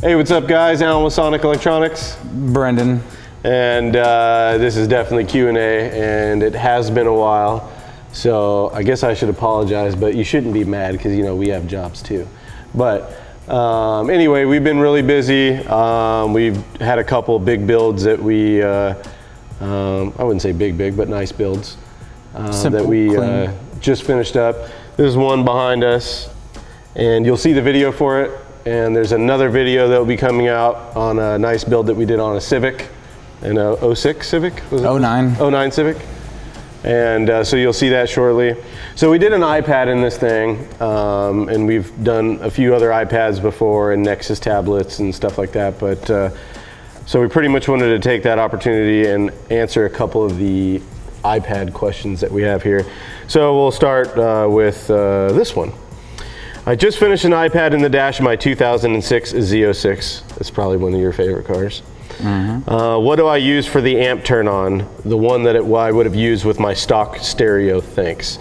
Hey, what's up guys? Allyn with Electronix. Brendan. And this is definitely Q&A, and it has been a while. So I guess I should apologize, but you shouldn't be mad because, you know, we have jobs too. But anyway, we've been really busy. We've had a couple big builds that we, I wouldn't say big, but nice builds that we just finished up. There's one behind us, and you'll see the video for it. And there's another video that will be coming out on a nice build that we did on a Civic, an 06 Civic? Was it? 09. 09 Civic. And so you'll see that shortly. So we did an iPad in this thing, and we've done a few other iPads before and Nexus tablets and stuff like that. But so we pretty much wanted to take that opportunity and answer a couple of the iPad questions that we have here. So we'll start with this one. I just finished an iPad in the dash of my 2006 Z06. That's probably one of your favorite cars. Mm-hmm. What do I use for the amp turn on? The one that I would have used with my stock stereo, thanks.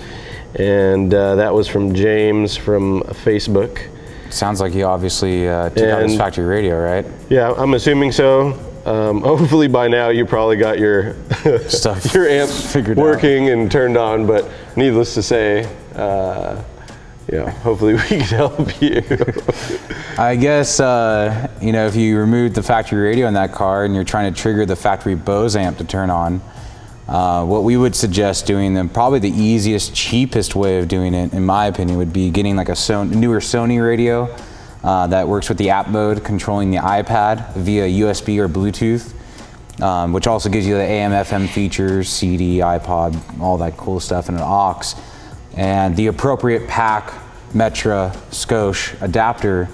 And that was from James from Facebook. Sounds like you obviously took out his factory radio, right? Yeah, I'm assuming so. Hopefully by now you probably got your stuff, your amp working out and turned on, but needless to say, yeah, hopefully we can help you. I guess, you know, if you removed the factory radio in that car and you're trying to trigger the factory Bose amp to turn on, what we would suggest doing, then probably the easiest, cheapest way of doing it, in my opinion, would be getting like a newer Sony radio that works with the app mode, controlling the iPad via USB or Bluetooth, which also gives you the AM, FM features, CD, iPod, all that cool stuff, and an aux. And the appropriate pack, Metra, Scosche adapter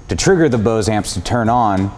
to trigger the Bose amps to turn on.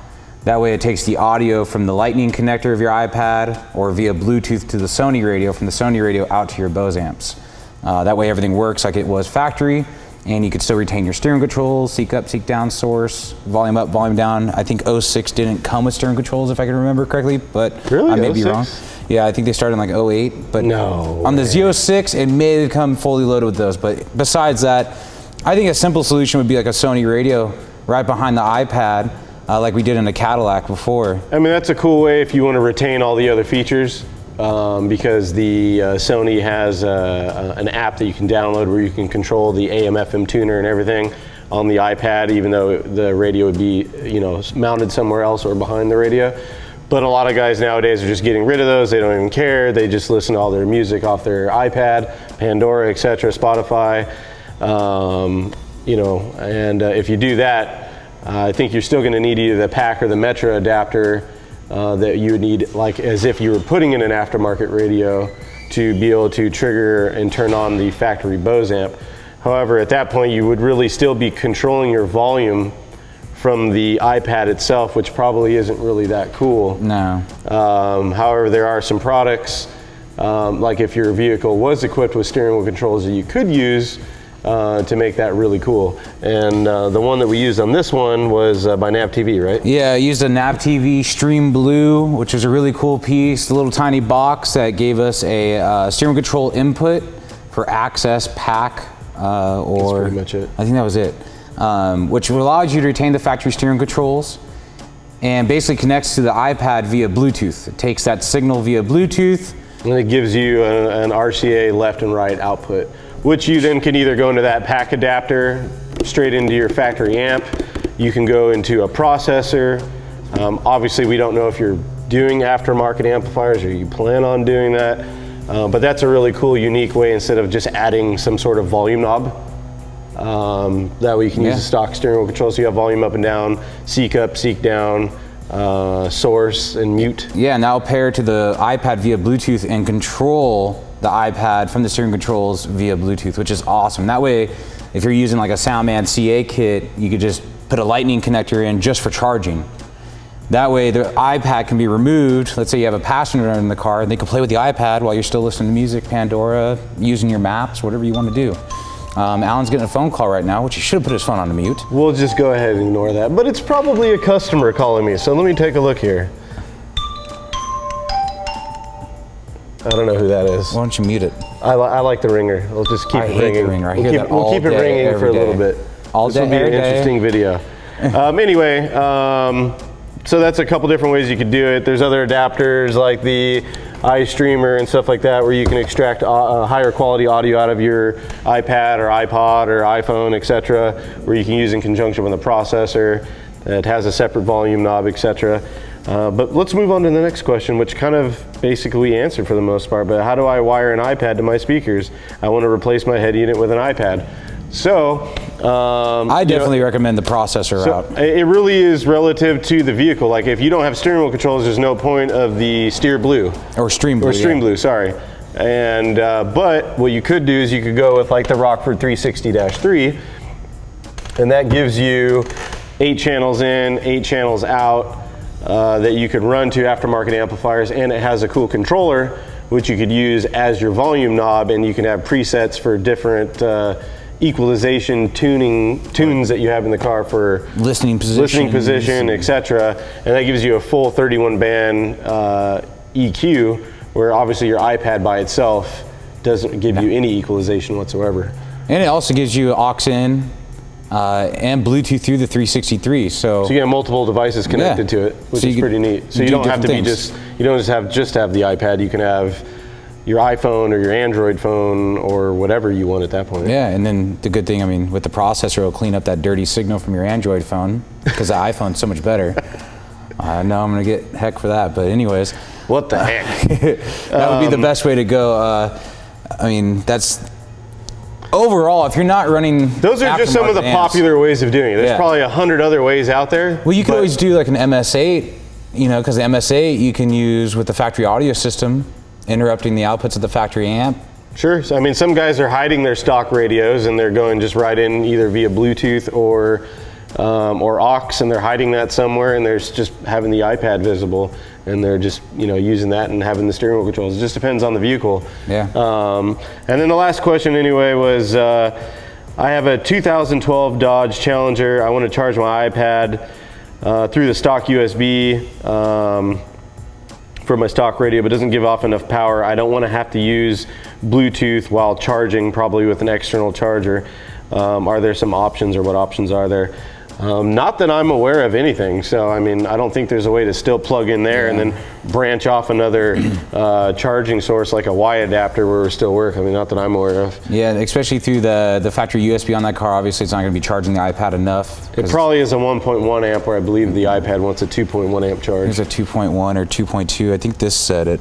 That way it takes the audio from the lightning connector of your iPad or via Bluetooth to the Sony radio, from the Sony radio out to your Bose amps. That way everything works like it was factory, and you could still retain your steering controls, seek up, seek down source, volume up, volume down. I think 06 didn't come with steering controls if I can remember correctly, but really? I may be wrong. Yeah, I think they started in like 08, but no on the Z06, it may come fully loaded with those. But besides that, I think a simple solution would be like a Sony radio right behind the iPad, like we did in a Cadillac before. I mean, that's a cool way if you want to retain all the other features, because the Sony has an app that you can download where you can control the AM, FM tuner and everything on the iPad, even though the radio would be, you know, mounted somewhere else or behind the radio. But a lot of guys nowadays are just getting rid of those. They don't even care. They just listen to all their music off their iPad, Pandora, etc., Spotify. You know, and if you do that, I think you're still going to need either the pack or the Metra adapter that you would need, like as if you were putting in an aftermarket radio to be able to trigger and turn on the factory Bose amp. However, at that point, you would really still be controlling your volume from the iPad itself, which probably isn't really that cool. No. However, there are some products, like if your vehicle was equipped with steering wheel controls, that you could use to make that really cool. And the one that we used on this one was by Nav TV, right? Yeah, I used a Nav TV Stream Blue, which was a really cool piece, a little tiny box that gave us a steering control input for access, pack, or that's pretty much it. I think that was it. Which allows you to retain the factory steering controls and basically connects to the iPad via Bluetooth. It takes that signal via Bluetooth. And it gives you an RCA left and right output, which you then can either go into that pack adapter straight into your factory amp. You can go into a processor. Obviously, we don't know if you're doing aftermarket amplifiers or you plan on doing that, but that's a really cool, unique way instead of just adding some sort of volume knob. That way you can use the stock steering wheel control, so you have volume up and down, seek up, seek down, source and mute. Yeah, now pair to the iPad via Bluetooth and control the iPad from the steering controls via Bluetooth, which is awesome. That way, if you're using like a Soundman CA kit, you could just put a lightning connector in just for charging. That way the iPad can be removed. Let's say you have a passenger in the car and they can play with the iPad while you're still listening to music, Pandora, using your maps, whatever you want to do. Alan's getting a phone call right now, which he should have put his phone on mute. We'll just go ahead and ignore that. But it's probably a customer calling me, so let me take a look here. I don't know who that is. Why don't you mute it? I like the ringer. We'll just keep it ringing. I hate the ringer. I hear that all we'll keep it day, ringing for a little day. bit. All this will be an interesting video. Anyway, so that's a couple different ways you could do it. There's other adapters like the iStreamer and stuff like that where you can extract higher quality audio out of your iPad or iPod or iPhone, etc., where you can use in conjunction with a processor that has a separate volume knob, etc. But let's move on to the next question, which kind of basically we answered for the most part, but how do I wire an iPad to my speakers? I want to replace my head unit with an iPad. So, I definitely recommend the processor route. It really is relative to the vehicle. Like if you don't have steering wheel controls, there's no point of the Steer Blue. Or Stream Blue. Or Stream Blue, sorry. And, but what you could do is you could go with like the Rockford 360-3, and that gives you 8 channels in, 8 channels out that you could run to aftermarket amplifiers, and it has a cool controller which you could use as your volume knob, and you can have presets for different equalization tunes that you have in the car for listening position, etc. And that gives you a full 31 band EQ, where obviously your iPad by itself doesn't give you any equalization whatsoever. And it also gives you aux in and Bluetooth through the 363. So you get multiple devices connected to it, which is pretty neat. So you don't have to be you don't just have the iPad. You can have your iPhone or your Android phone or whatever you want at that point. Yeah, and then the good thing, I mean, with the processor, it'll clean up that dirty signal from your Android phone because the iPhone's so much better. I know I'm gonna get heck for that, but anyways. What the heck? That would be the best way to go. I mean, that's overall, if you're not running. Those are just some of the popular ways of doing it. There's probably 100 other ways out there. Well, you can always do like an MS8, you know, because the MS8 you can use with the factory audio system, interrupting the outputs of the factory amp. Sure. So, I mean, some guys are hiding their stock radios and they're going just right in either via Bluetooth or aux, and they're hiding that somewhere, and they're just having the iPad visible, and they're just, you know, using that and having the steering wheel controls. It just depends on the vehicle. Yeah. And then the last question anyway was, I have a 2012 Dodge Challenger. I want to charge my iPad through the stock USB for my stock radio, but doesn't give off enough power. I don't want to have to use Bluetooth while charging, probably with an external charger. Are there some options, or what options are there? Not that I'm aware of anything. So, I mean, I don't think there's a way to still plug in there and then branch off another charging source like a Y adapter where it still work. I mean, not that I'm aware of. Yeah, especially through the factory USB on that car. Obviously, it's not going to be charging the iPad enough. It probably is a 1.1 amp, where I believe the iPad wants a 2.1 amp charge. There's a 2.1 or 2.2. I think this said it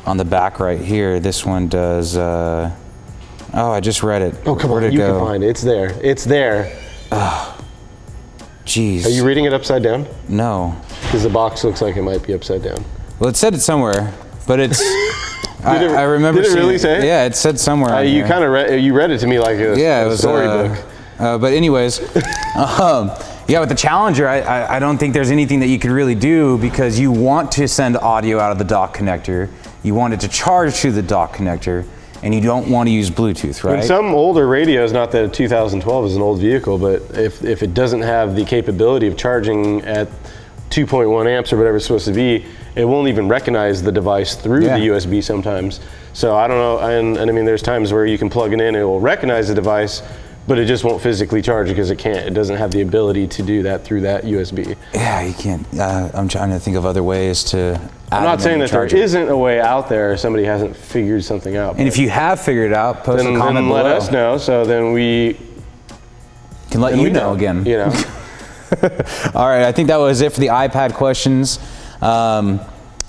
on the back right here. This one does. Oh, I just read it. Oh, come on, you can find it. It's there. It's there. Jeez. Are you reading it upside down? No. Because the box looks like it might be upside down. Well, it said it somewhere, but it's. I remember. Did it really say it? Yeah, it said somewhere. You kind of read it to me like a storybook. But anyways, yeah, with the Challenger, I don't think there's anything that you could really do, because you want to send audio out of the dock connector. You want it to charge through the dock connector, and you don't want to use Bluetooth, right? In some older radios, not that 2012 is an old vehicle, but if it doesn't have the capability of charging at 2.1 amps or whatever it's supposed to be, it won't even recognize the device through the USB sometimes. So I don't know, and I mean, there's times where you can plug it in, it will recognize the device, but it just won't physically charge it because it can't. It doesn't have the ability to do that through that USB. Yeah, you can't. I'm trying to think of other ways to. I'm not saying that there isn't a way out there. Somebody hasn't figured something out. And if you have figured it out, post a comment below. Let us know, so then we can let you know again. You know. All right, I think that was it for the iPad questions. Other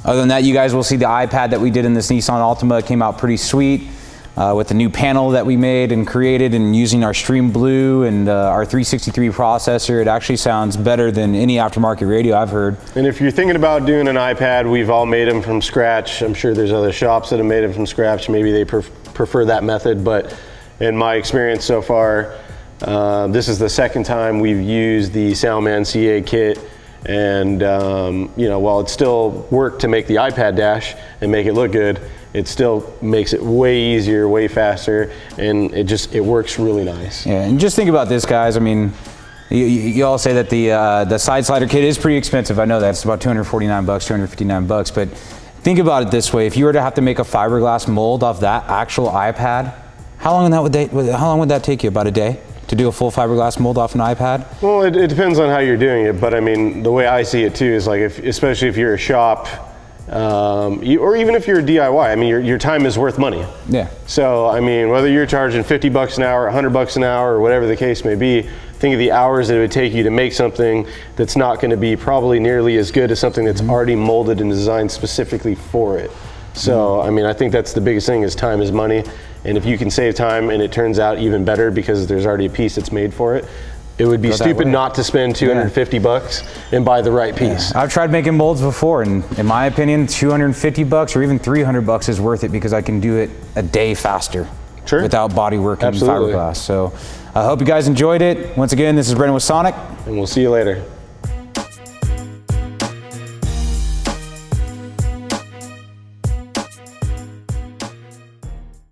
than that, you guys will see the iPad that we did in this Nissan Altima. It came out pretty sweet. With the new panel that we made and created, and using our Stream Blue and our 363 processor, it actually sounds better than any aftermarket radio I've heard. And if you're thinking about doing an iPad, we've all made them from scratch. I'm sure there's other shops that have made them from scratch. Maybe they prefer that method, but in my experience so far, this is the second time we've used the Soundman CA kit. And you know, while it still worked to make the iPad dash and make it look good, it still makes it way easier, way faster, and it works really nice. Yeah, and just think about this, guys. I mean, you all say that the side slider kit is pretty expensive. I know that it's about $249, $259, but think about it this way: if you were to have to make a fiberglass mold off that actual iPad, how long would that take you? About a day to do a full fiberglass mold off an iPad? Well, it depends on how you're doing it, but I mean, the way I see it too is like, especially if you're a shop, or even if you're a DIY, I mean, your time is worth money. Yeah. So, I mean, whether you're charging 50 bucks an hour, 100 bucks an hour, or whatever the case may be, think of the hours that it would take you to make something that's not going to be probably nearly as good as something that's already molded and designed specifically for it. So, I mean, I think that's the biggest thing, is time is money. And if you can save time and it turns out even better because there's already a piece that's made for it, it would be stupid not to spend 250 bucks and buy the right piece. Yeah. I've tried making molds before, and in my opinion, 250 bucks or even 300 bucks is worth it because I can do it a day faster without body work and fiberglass. So I hope you guys enjoyed it. Once again, this is Brendan with Sonic. And we'll see you later.